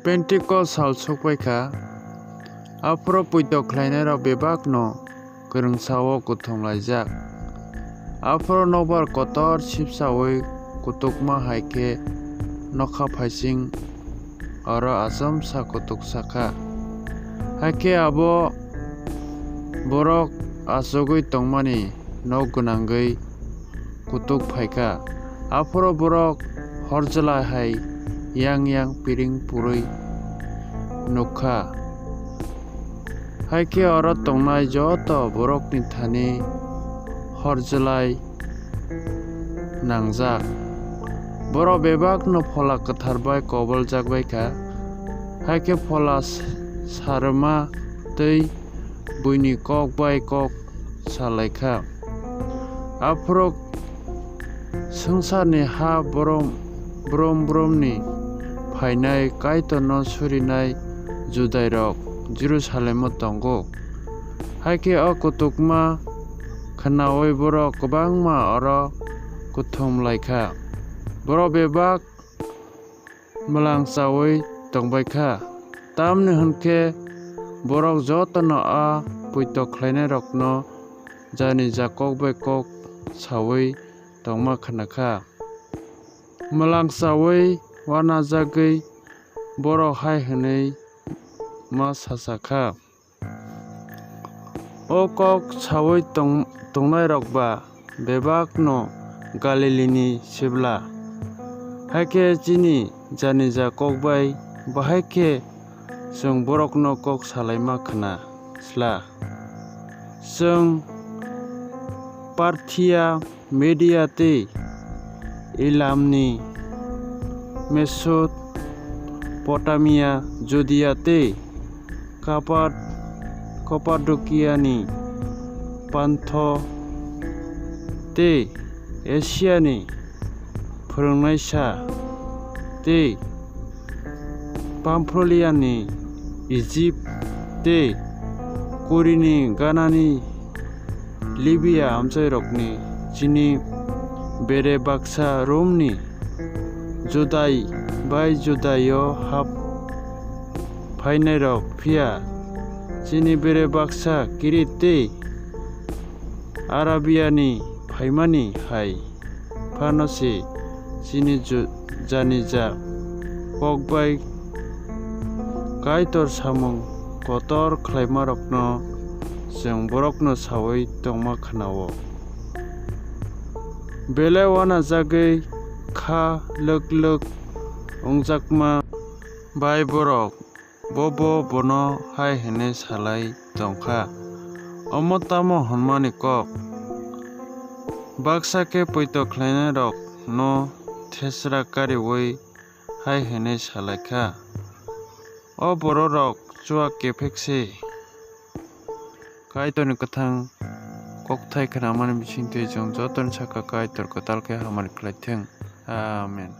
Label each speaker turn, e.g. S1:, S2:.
S1: Pentecost sal sokpaika afro puito khlainai rok bebak no kwrwngsao kuthumlaijak. Afro nokbar kotor sipsaui kutukma haikhe nokha phaising oro achomsa kutuksakha. Haikhe abo borok achugui tongmani nok gwnangui kutuk phaikha. Afro borok horjla hai yang piring purui nukha. Haikhe oro tongnai joto borokni thani horjlai nangjak. Borok bebak no phola kwthar bai koboljak baikha. Haikhe phola sarma tei buini kok bai kok salaikha. Afro swngcharni ha brom ni phainai kaito no surinai judai rok Jerusalem o tongo. Haikhe o kutukma khnaui borok kwbangma oro kuthumlaikha. Borok bebak mwlangchaui tongbaikha. Tamoni hinkhe borok joto no a puito khlainai rok no jani ja kok bai kok saui tongma khnakha. Mwlangchaui wanajagui borok hai hinui ma sasakha. O kok saui tongnai rok ba bebak no Galilee ni sibla. Haikhe chini jani ja kok bai bahaikhe chwng borok no kok salaima khwna. Chwng Parthia, Media tei Elamni Mesopotamia, Judea tei Cappadocia ni Pantho tei Asia ni phwrwngnaisa tei Pamphylia ni Egypt tei Kurini Ganani Libya amchairokni chini berebaksa Rome ni Judai bai Judaio hap phainai rok phiya chini berebaksa Crete tei Arabia ni phaimani hai phanosi chini jani ja kok bai kaitor samung kotor khlaima rokno chwng borokno saui tongma khnao. Belai wanajagui kha luk wngjakma bai borok bono hai hinui salai tongkha. Omo tamo hwnmani kok baksa khe puito khlainai rok no thesra kariui hai hinui salaikha. O borok rok chuak kephekse kaitor ni kwthang kokthai khwnamani bisingtwi chong jotoni saka kaitor kotal khe hamani khlaithwng. Amen.